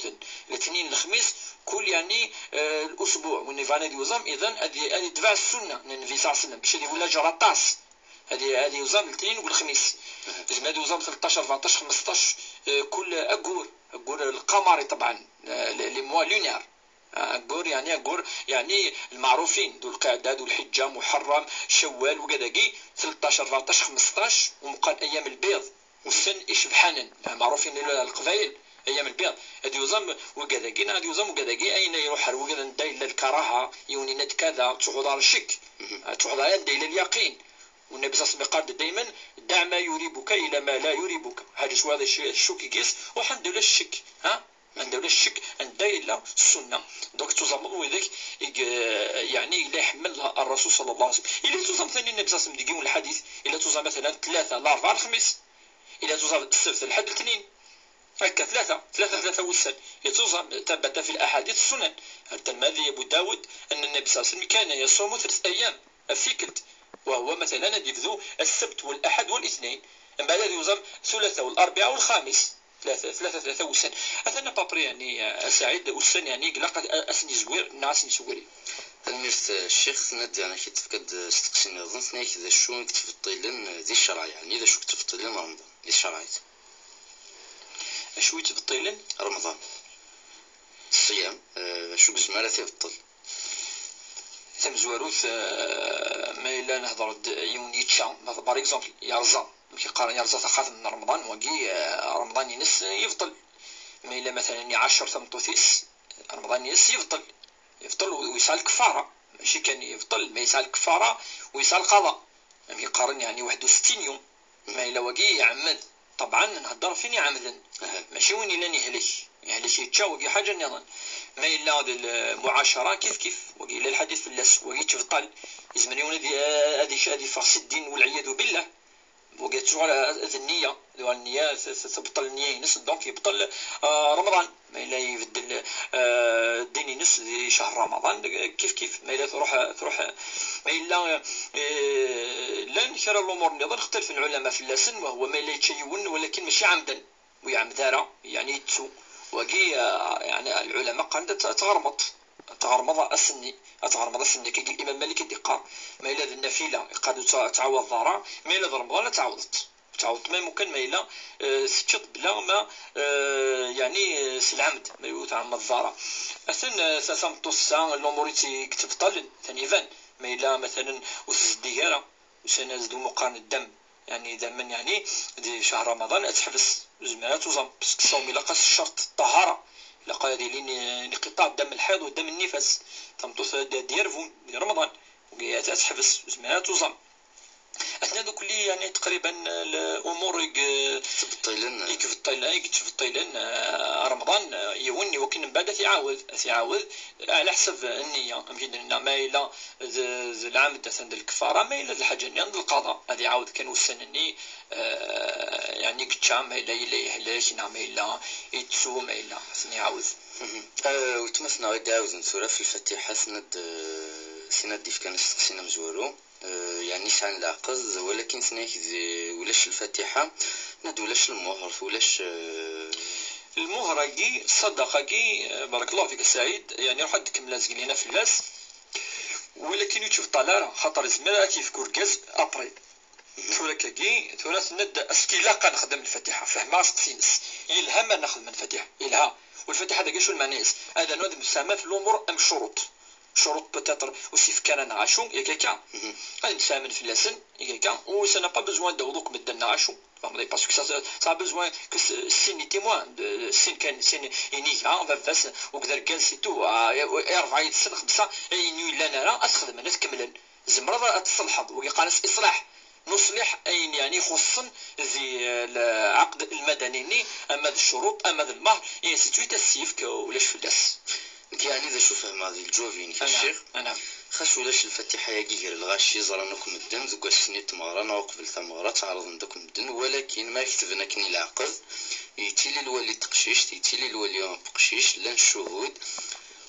الاثنين الخميس كل يعني الاسبوع ونيفانا ديوزام اذا هذه تبع السنه النبي صلى الله عليه وسلم باش ولا جرطاس هذه يوزام الاثنين والخميس زعما يوزام 13 14 15 كل اقور القمري طبعا لي موا لونير أقور يعني المعروفين ذو القعدة ذو الحجة محرم شوال وكذاكي 13 14 15 ومقال أيام البيض والسن إشبحانا معروفين القبائل أيام البيض هذه يوزم وكذاكي هذه يوزم وكذاكي أين يروح وكذا نداي الكراهة يوني ند كذا تحضر الشك تحضر نداي اليقين والنبي صلى الله عليه وسلم قال دائما دع ما يريبك إلى ما لا يريبك هذا شو هذا الشك يقيس وحد ولا الشك عنده ولا الشك عنده إلا السنة دونك تزمض وذاك يعني إلا يحملها الرسول صلى الله عليه وسلم إلا تزم ثاني النبي صلى الله عليه وسلم الحديث إلا تزم مثلا 3 الأربعاء الخميس إلا تزم السبت الحد الاثنين هكا ثلاثة والسن يتوزم ثبت في الأحاديث السنن الترمذي أبو داود أن النبي صلى الله عليه وسلم كان يصوم 3 أيام الثيكلت وهو مثلا يبذو السبت والأحد والاثنين من بعد يوزم الثلاثاء والأربعاء والخامس ثلاثة والسن أثنى بابري يعني سعيد والسن يعني قلق أسني زوير ناس نسوري الميرت الشيخ ند يعني كي تفقد استقسينا ظن ثناك إذا شو كتفطيلن ذي الشرع يعني إذا شو كتفطيلن رمضان ذي الشرعيت شو يتبطيلن رمضان الصيام شو بزمالة تبطل ثم زواروث ما إلا نهضر يوم يتشا بار إكزومبل يرزا كي قارن يرزا ثقافة من رمضان وكي رمضان ينس يفطل ما إلا مثلا 10 ثمطوثيس رمضان ينس يفطل ويسال كفارة ماشي كان يفطل ما يسال كفارة ويسال قضاء كي قارن يعني 61 يوم ما إلا وكي يعمد طبعا نهضر فيني عمدا ماشي وين إلا يهلك يتشاوق حاجة نظن ما إلا المعاشرة كيف وقيل الحديث في اللس ويتفضل يزمنون هذه فاس الدين والعياذ بالله وقالت شغل النية النية تبطل النية ينس دونك يبطل رمضان ما إلا يبدل الدين ينس شهر رمضان كيف ما إلا تروح ما إلا لا نكر الأمور نظن اختلف العلماء في اللسن وهو ما إلا يتشيون ولكن ماشي عمدا ويعمدارا يعني يتسو وقي يعني العلماء قال تغرمض السني كي الإمام مالك يدقى ما إلا النافلة قالوا تعوض ضارع ما إلا رمضان تعوضت ما ممكن ما إلا سكت بلا ما يعني سلعمد ما يتعمد الضارع أثن سامطوسا الأمور تبطل ثاني فان ما إلا مثلا وتزديهارة وسنزدو مقارن الدم يعني دائما يعني دي شهر رمضان تحبس زمانات توزم باسكو الصوم الا قاس الشرط الطهاره الا قال هذه انقطاع دم الحيض ودم النفاس تمطوس ديال رمضان وهي تحبس زمانات توزم اثناء دوك اللي يعني تقريبا الامور يكفطيلن رمضان يوني وكن من بعد يعاود على حسب النيه يمكن ما الا العام عند الكفاره ما الا الحاجه عند القضاء هذه يعاود كان وسنني يعني كتشام ما الا يهلاش ما الا يتسو ما الا خصني يعاود وتمسنا غير داوزن سوره في الفاتحه سند ديف كان سقسينا مزورو يعني شحال العقز ولكن سناك ولاش الفاتحه ناد ولاش المهر ولاش المهر كي الصدقه كي بارك الله فيك سعيد يعني راح تكمل لازق لينا في اللاس ولكن يشوف طلال خاطر زمراتي في كوركاز ابري ولكن كي ثلاث ند اسكي لا نخدم الفاتحه فهما سقسينس يلهم نخدم الفاتحه يلها والفاتحه هذا شو المعنى هذا نود مسمى في الامور ام الشروط شروط بتاتر وسيف كان نعاشو يا كاكا غادي نسامن في اللسن يا كاكا و سا با بوزوان دوضوك بدل نعاشو باسكو سا بوزوان كو سين تيموان سين كان سين ينيكا فاس وكذا كان سي تو يرفع يد السن خمسه ينوي لنا راه تخدم انا تكملن زمره تصلح ويقانس اصلاح نصلح اين يعني خصن ذي العقد المدني اما الشروط اما المهر يعني سيتويت السيف ولاش فلاس يعني اذا شوف هذه الجوفين كالشيخ انا خاص ولاش الفاتحه يا كيغير الغاشي زرانكم الدم زكوا سنيت مغرانا وقبل ثمره تعرض عندكم الدم ولكن ما كتبنا كني العقد يتيلي الولي تقشيش يتيلي الولي بقشيش لان الشهود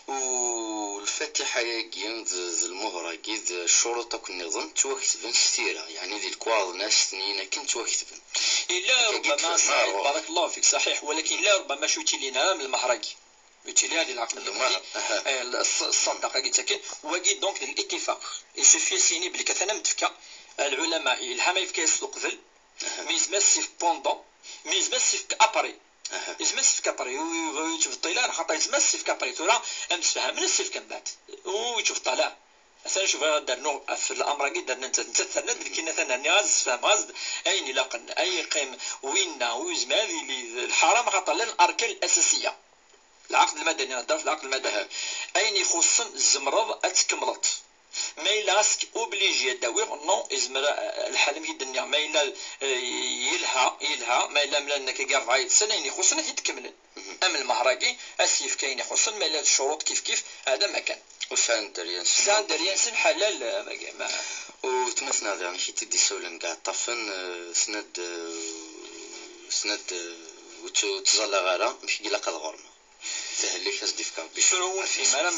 والفاتحه يا كيان المهره كي الشروط النظام توكتبن ستيره يعني ذي الكواض ناس سنين كنت توكتبن الا ربما صحيح بارك الله فيك صحيح ولكن لا ربما شو تيلينا من المهرجي يتيلي هذه العقد الصدقه قلت لك وكي دونك الاتفاق يسوفي سيني بلي كثنا متفكه العلماء الحما يفكا يسلق ذل ميزمسيف بوندون ميزمسيف ابري يزمسيف كابري ويشوف الطلال خاطر يزمسيف كابري ترى امس فهم من السيف كان بعد ويشوف الطلال مثلا شوف درنا في الامر كي درنا نتثنى كينا ثنا ناز فهم غاز اين لاقن اي قيم وينا ويزمال الحرام خاطر لنا الاركان الاساسيه العقد المدني نهضر في العقد المدني اين يخصن الزمرض اتكملت ما يلاسك اوبليجي داوير نو ازمر الحلم يدنيا ما يلا يلها ما يلا ملانك كاع 4 سنه يخصن يتكمل ام المهرجي اسيف كاين يخصن ما يلا الشروط كيف هذا ما كان وساندريان حلال ما وتمثنا يعني شي تدي سولن كاع طفن سند وتزلا غاره مش يلاقى الغرمه سهل لك تصديف كاب بشرون في مالا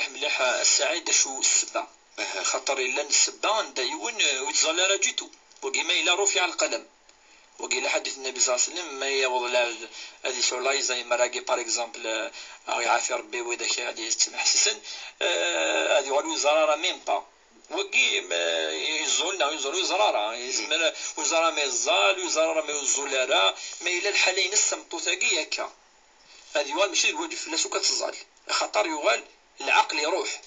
مليح السعيد شو السبع خاطر الا السبع دايون ويتزال راجيتو وكيما الا رفع القلم وقيل حديث النبي صلى الله عليه وسلم ما يوض هذه شولاي زي مراقي بار اكزومبل يعافي ربي وذاك غادي يتسمح حسن هذه والو زراره ميم با وكي يزول زراره يسمى وزراره ما يزال وزراره ما يزولارا ما الا الحالين السمطوثاكي هكا هذه وال ماشي الوجه فلاس وكتزال خاطر يغال العقل يروح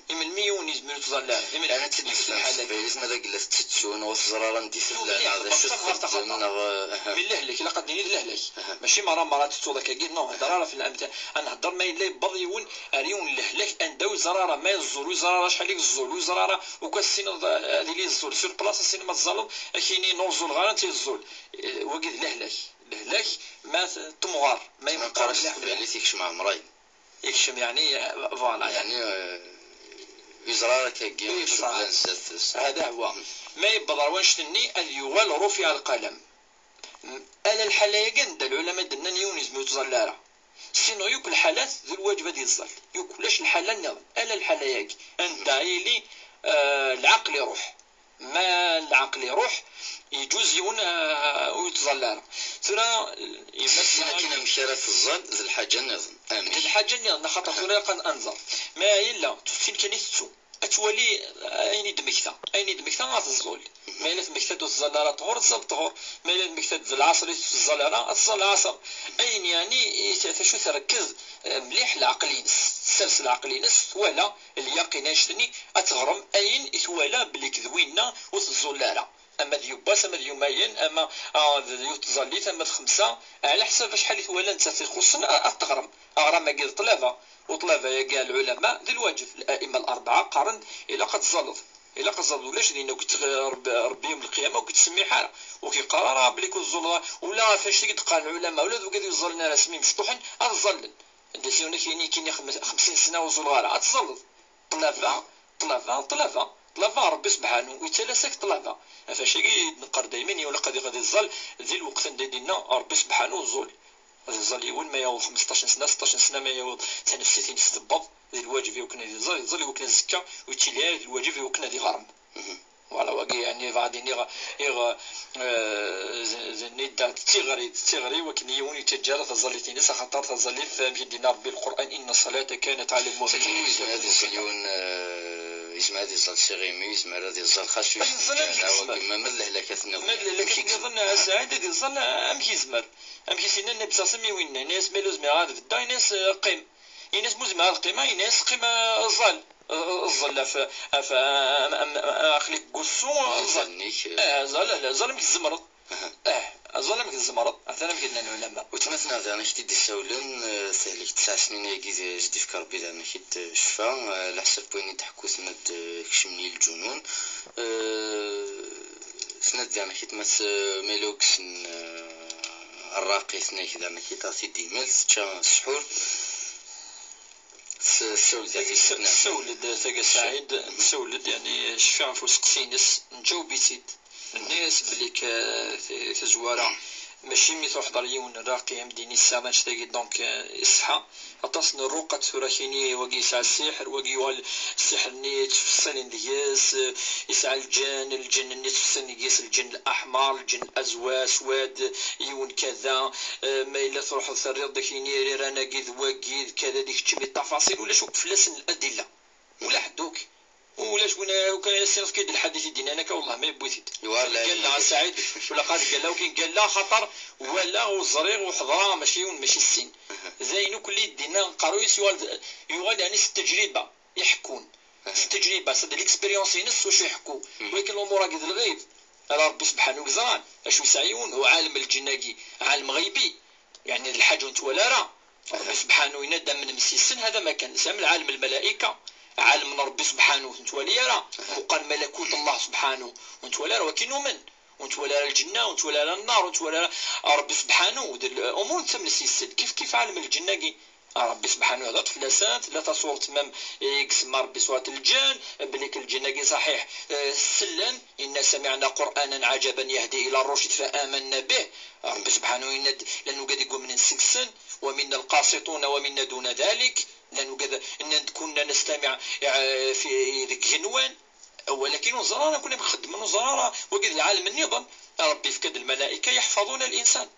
يمن ميون يزمر تزال يمن انا تنفس الحاله لازم هذاك لا تتسون وزراره ندي هذا شو من لهلك الا قدني لهلك ماشي مرات تتوضا كاكي نو هضره في الامثال انا هضر ما الا بضيون اريون لهلك انداو زراره ما يزول زراره شحال لك الزول زراره وكاسين هذه اللي الزول سور بلاصه السينما الظلم كاينين نوزول غير تيزول وكيد لهلك ما تمغار ما يمقرش اللي تيكشم مع مراي يكشم يعني فوالا يعني يزراره كاكي هذا هو ما يبضر وانشتني اليوال رفع القلم على الحلايا كند العلماء دنا يونس متزلاره سينو يوك الحالات ذو الواجب ديال الظل يوكلاش الحاله النظام على الحلايا انت لي العقل يروح ما العقل يروح يجوز يون ويتظلر ثرا يمثل كنا مشارف الظل ذي الحاجه النظام امين الحاجه النظام خاطر ثرا قد انظر ما الا تفين كنيتو اتولي اين دمكتا غتزول ما الا دمكتا تزلره طهور طهور ما الا دمكتا العصر تزلره العصر اين يعني شو تركز مليح العقلينس السلسله العقلينس ولا اليقين اشتني اتغرم اين يتوالى بلي كذوينا وتزلاره اما ديوباس اما ديوماين اما ديوت زاليت اما خمسه على حسب شحال يتولى انت تيخصنا التغرم اغرام كي طلافه وطلافه يا كاع العلماء ذي الواجب الائمه الاربعه قارن الى قد زلط الا قصد ولاش لينا كنت ربي يوم القيامه وكتسمي حاله وكيقرا بلي كل الظلم ولا فاش تقال العلماء ولا دوك يظلنا رسمي مفتوحين غتظلل ديسيونا كاين 50 سنه وزلغاره غتظلل طلافه ربي سبحانه ويتلاسك طلافه فاش نقر دائما ولا غادي يظل ذي الوقت ديالنا ربي سبحانه وزول غادي يظل يول ما ياو 15 سنه 16 سنه ما ياو تنفسيتين يستبط ذي الواجب يوكنا يظل يوكنا الزكاه ويتيلي الواجب يوكنا ذي غرم فوالا واقي يعني غادي نيدا تيغري ولكن يوني يتجارى تظل تينس خاطر تظل فهم دينا ربي القران ان الصلاه كانت على المؤمنين هذه السيون يسمع هذه الصلاه شيغيمي يسمع هذه الصلاه خاصو ما من الهلاكات نظن سعيد هذه الصلاه امشي زمر امشي سينا النبي صلى الله عليه وسلم وين ناس مالوز مي غاد في الدا ناس قيم ناس مزمع القيمه ناس قيمه الظل الظل ف اخليك قصو ظلمك الزمرض ظلمك الزمرض مثلا كنا العلماء وتمثلنا ذا نحكي دي السولن سالك 9 سنين يجي جدي في كربي ذا نحكي شفا لحسب بويني تحكو سند كشمني الجنون سند ذا نحكي تمس ميلوكس الراقي سناك ذا نحكي تاسي ديميل ستشا سحور سولد ثقة سعيد سولد يعني شفع فوسق سينس نجاوبيتيد الناس بليك تزوارا ماشي ميت وحضر يون راقي مديني السامان شتاقي دونك إصحى أتصن الرقة ثراكيني وقي يسعى السحر وقي يوال السحر نيت في السن دياس يسعى الجن نيت في السن دياس الجن الأحمر الجن الأزواج سواد يون كذا ما إلا تروح الثريض داكيني رانا قيد واقيد كذا ديك تشمي التفاصيل ولا شوك فلاسن الأدلة ولا حدوك ولا شكون وكان يصير كيد الحديث يدينا انا والله ما بغيت قال لها سعيد ولا قال له كي قال لها خطر ولا وزريغ وحضره ماشي السن زينو كل يدينا نقراو يوال يعني التجربه يحكون التجربه صد ليكسبيريونس ينس واش يحكوا ولكن الامور قد الغيب راه ربي سبحانه وتعالى اش يسعيون هو عالم الجناقي عالم غيبي يعني الحاج ولا راه ربي سبحانه ينادى من مسيسن هذا ما كان سام عالم الملائكه عالم ربي سبحانه وتولي راه وقال ملكوت الله سبحانه وتولي راه وكينو من وتولى الجنه وتولى النار وتولى ربي سبحانه ودير الامور تم السيسد كيف عالم الجنه ربي سبحانه هذا فلاسات لا تصور تمام يقسم ربي صوت الجن بليك الجنه صحيح سلن إن سمعنا قرانا عجبا يهدي الى الرشد فامنا به ربي سبحانه يند لانه قد يقول من السكسن ومنا القاسطون ومنا دون ذلك لانه كذا ان كنا نستمع في ذيك جنوان ولكن وزرانا كنا بنخدم من وزرانا وقد العالم النظام ربي في كد الملائكه يحفظون الانسان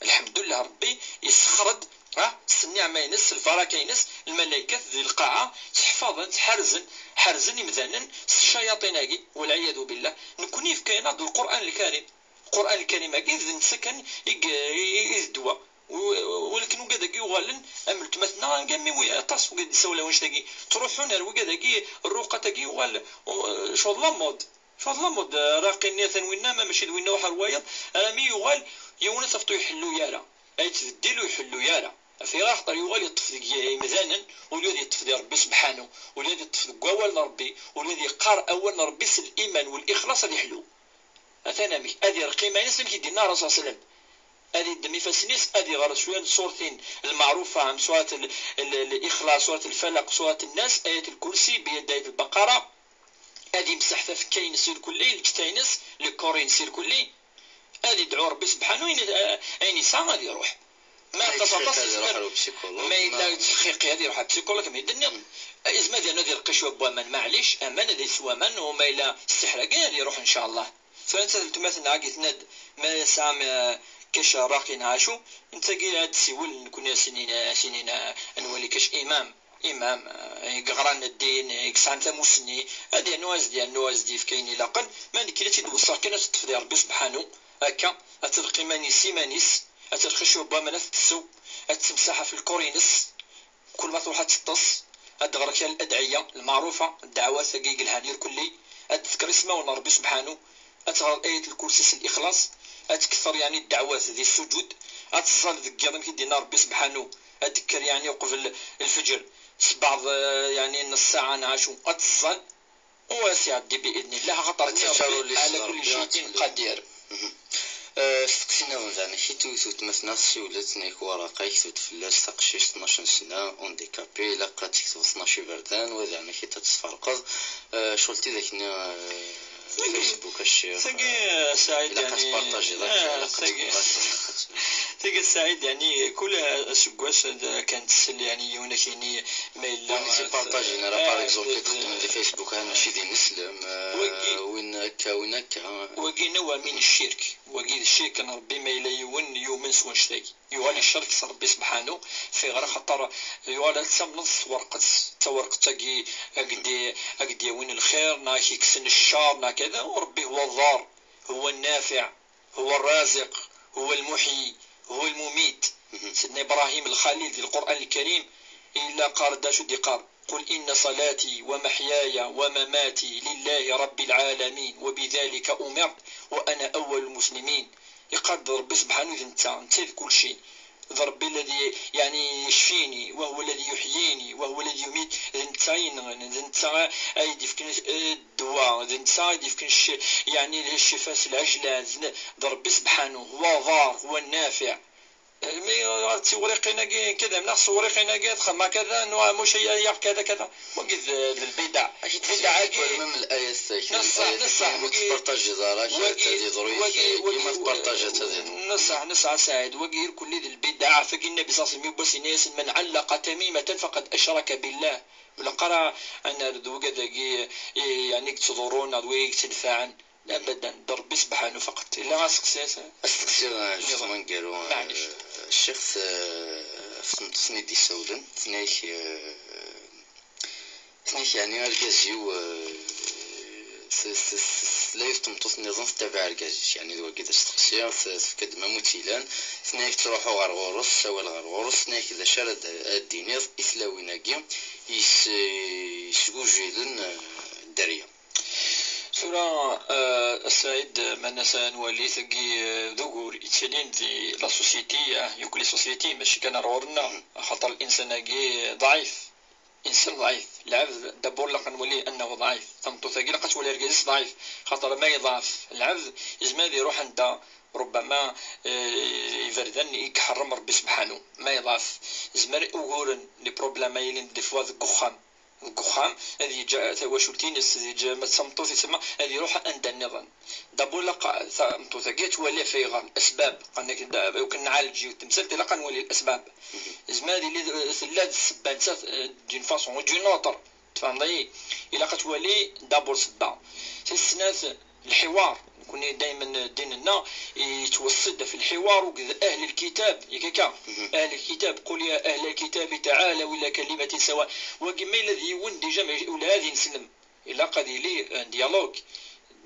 الحمد لله ربي يسخرد النعمه ينس البركه ينس الملائكه ذي القاعه تحفظ حرزن يمذنن الشياطين والعياذ بالله نكوني في كاينات القران الكريم كيف نسكن يدوا ولكن وكذا كي يغالن املت مثلا كامي ويعطس وقد يسولا واش تاكي تروحون وكذا كي الرقه تاكي يغال شو لامود راقي نيثن وينا ما ماشي دوينا واحد روايض رامي يغال يونا تفتو يحلو يارا اي تبدلو يحلو يارا في خاطر يغال يطفي مذانا والذي يطفي ربي سبحانه والذي يطفي قوال ربي والذي قار اول ربي الايمان والاخلاص اللي يحلو مثلا هذه القيمه نسلم كي دينا الرسول صلى الله عليه وسلم هذه الدمي فاسنيس هذه غير شويه صورتين المعروفه عن سوره الاخلاص سوره الفلق سوره الناس ايه الكرسي بيد ايه البقره هذه مسحفه في كاين سير كلي الكتاينس الكورين سير كلي هذه دعو ربي سبحانه اين ساعه غادي يروح ما تصرفش ما الا تحقيقي هذه يروح بسيكولوج ما يدني ازمه ديال هذه القشوه بومن معليش امان هذه سوامان وما الا السحره كاع يروح ان شاء الله فانت مثلا عاقيت ند ما سام كاش راقي نعاشو انت كي هاد السيول كنا سنين نولي كاش امام يقران الدين يكسان تموسني هادي نواز دي في كاين لاقن ما نكيلا تيدوصر كنا تطفي ربي سبحانه هكا اتلقي مانيس اتلقي بامانه تسو اتمسحها في الكورينس كل ما تروح تطص ادغرا كان الادعيه المعروفه الدعوات كي يقولها ديال كلي تذكر اسمه ربي سبحانه اتغرى آية الكرسي الإخلاص، اتكثر يعني الدعوات ذي السجود، اتظل ذكر كيدينا ربي سبحانه، اتذكر يعني قبل الفجر بعض يعني نص ساعة نعاشو اتظل وسيعدي بإذن الله، خاطر ربي على كل شيء قدير. سقسينا زعما كي توت مثلا شي ولات نيك ورقه يكتب فلاش تقشيش 12 سنه اون ديكابي لقا تكتب 12 بردان وزعما كي تتفرقض شغلتي ذاك فيسبوك الشيخ ثقي سعيد الا يعني كتبارطاجي ذاك ثقي سعيد يعني كل سكواس كانت تسل يعني يونا كيني ميل وين تيبارطاجي انا باغ اكزومبل تخدم في فيسبوك انا ماشي ديال نسلم وين هكا وين هكا وكي نوع من الشرك، وكي الشرك كان ربي ما إلا يون يومن سوى شتاي يوالي الشرك ربي سبحانه في غير خطر يوالي تسمنص ورقة تورقة كي أقدي وين الخير ناكي كسن الشر نا كذا، وربي هو الضار، هو النافع، هو الرازق، هو المحيي، هو المميت. سيدنا إبراهيم الخليل في القرآن الكريم إلا قال داشو دي قال قل إن صلاتي ومحياي ومماتي لله رب العالمين وبذلك أمرت وأنا أول المسلمين. يقدر ربي سبحانه انت كل شيء، ربي الذي يعني يشفيني وهو الذي يحييني وهو الذي يميت، انت ايدي فيك الدواء، انت ايدي فيك يعني الشفاء العجلان، ربي سبحانه هو ضار هو النافع. مي توريقنا كذا من صوريقنا كذا ما كذا نوع مش هي كذا كذا وقد البدع بدع من الايات نصح تبارطاجي دارك تادي ضروري كيما تبارطاجات هذه نصح سعيد وقير كل ذي البدع. فك النبي صلى الله عليه وسلم يبس من علق تميمة فقد أشرك بالله. ولا قرأ أن ذوقذا يعني تضرون ذويك تنفعن ابدا ضرب سبحانه فقط. الا سقسيسه جوستمون قالوا الشخص في تصنيد السودان ثنايك يعني الكازيو لا يستمتص النظام تبع الكازيش يعني دو كده استقسيا في كدمه موتيلان ثنايك تروحوا غير غورس سوال غير غورس ثنايك اذا شرد الدينير إثلاويناكي يسجوجيلن الدريه سورة السعيد من نولي ثقي ذكور يتسلين في لا سوسيتي يوكلي سوسيتي ماشي كان رورنا خاطر الانسان ضعيف، انسان ضعيف العبد دبور لقا نولي انه ضعيف ثمتو ثقي لقا تولي ركز ضعيف خاطر ما يضعف العبد يزماد يروح عند ربما يفردن يكحرم ربي سبحانه ما يضعف زمر اوغورن لي بروبليم دي فوا الكخام الكخام هذه جاء تواشلتين السي جاء ما تصمتو تسمى هذه روح عند النظام دابو لقى ثمتو ثقيت ولا فيغا الاسباب قالنا كدا وكنا نعالج التمثال تلقى نولي الاسباب زمادي اللي ثلاث السبان دون فاصون دون اوتر تفهمني الا قتولي دابور صدا السنات الحوار كنا دائما ديننا يتوسد في الحوار وكذا اهل الكتاب يكاكا اهل الكتاب قل يا اهل الكتاب تعالوا الى كلمه سواء وكما الذي يون ديجا ولا هذه نسلم الا قضي لي ديالوج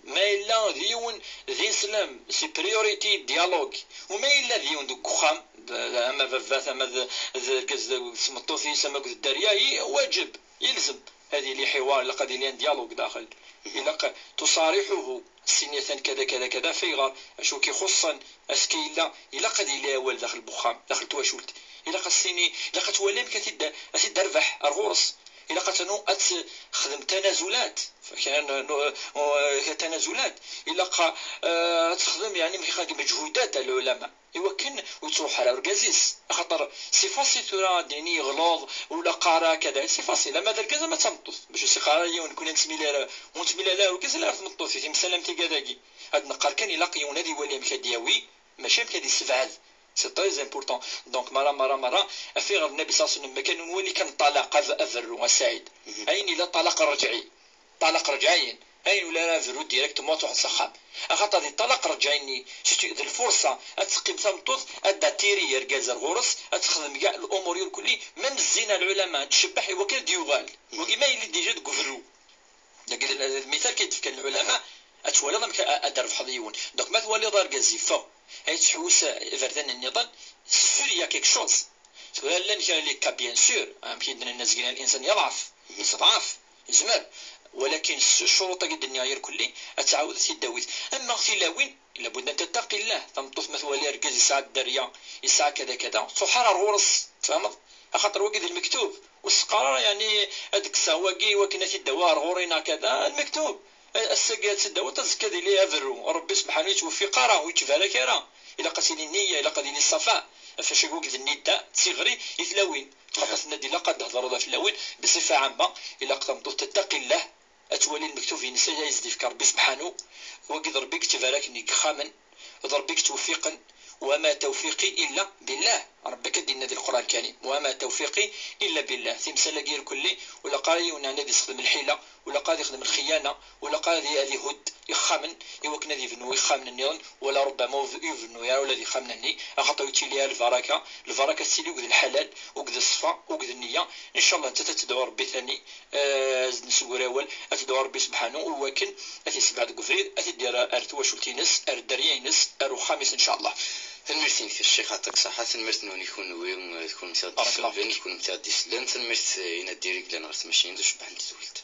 ما الا ديون ذي سلام سي بريوريتي ديالوج وما الا ديون دو كخام اما فات اما كز سمطوثي سماك الدريا واجب يلزم هذه لي حوار لقد لين ديالوج داخل الا تصارحه سنية كذا كذا كذا فيغار اشو كي خصا اسكي الا قد يلا اول داخل البخام داخل تواشولت الا قصيني الا قتولي كتد اسيد دربح الغورس الا قتنو خدم تنازلات فكان تنازلات الا قا تخدم يعني مجهودات العلماء يوكن وتروح على ركازيس خاطر سي فاسي ترى ديني غلوظ ولا قارا كذا سي فاسي لما ذا كذا ما تمطوث باش سي قارا ونكون نسميلا ونتميلا لا وكذا لا تمطوث في مسلمتي كذاكي هاد نقار كان يلاقي ونادي ولي مكدياوي ماشي مكدي السفعاد سي تري امبورطون دونك مرة افيغ النبي صلى الله عليه وسلم كان نولي كان طلاق افر وسعيد اين لا طلاق رجعي طلاق رجعين اين ولا رافرو ديريكتومون تروح تسخام اخاطر هذه الطلاق رجعيني شتي الفرصه اتسقيم ثمطوط ادا تيري يركاز الغرس اتخدم كاع الامور الكلي من الزنا العلماء تشبح وكل ديوغال وكما اللي ديجا تكفرو لكن المثال كيتفك العلماء اتولى ضمك ادر فحضيون دونك ما تولي دار كازي فو هاي تحوس فردان النظام سوريا كيك شوز سؤال لان كان لي كا بيان سور يمكن الناس قلنا الانسان يضعف يستضعف يزمر ولكن الشروط قد النهاية كلي اتعاود تداويت. اما تلاوين لابد ان تتقي الله تمطوث مثوالي ركز يسعى الدريه يسعى كذا كذا صحار الغرس تفهمت خاطر وقد المكتوب والسقرار يعني هذيك السواقي وكنا تدوار غورينا كذا المكتوب السقات تدوا تزكى ليها فرو ربي سبحانه يتوفي قرا ويتفى لك راه الا قتيني النيه الا قتيني الصفاء فاش يقول النداء تيغري يتلاوين خاطر النادي لا قد هضروا في الاول بصفه عامه الا قدمتو تتقي الله اتولي المكتوب ينسى يزدي في ربي سبحانه وقد ربي كتب لك انك خامن ربك توفيقا وما توفيقي الا بالله ربك دينا دي القران الكريم وما توفيقي الا بالله تمثال غير كلي ولا قاري ونادي يستخدم الحيله ولا قادر يخدم الخيانه ولا قادر هذه هد يخامن يوكنا دي فنو يخامن النيون ولا ربما يفنو يا ولا دي خامنني خاطر يتيليها البركه تسيلي وقد الحلال وقد الصفا وقد النيه ان شاء الله انت تدعو ربي ثاني نسول اول تدعو ربي سبحانه ولكن اتسبع كفريد اتدير ارتوا شلتينس اردريينس ارو خامس ان شاء الله. تنمرتين في الشيخ عطاك صحة تنمرت نون يكون ويوم تكون متعدي السلام تكون متعدي السلام تنمرت ينادي رجلان غير تمشين دوش بحال تولد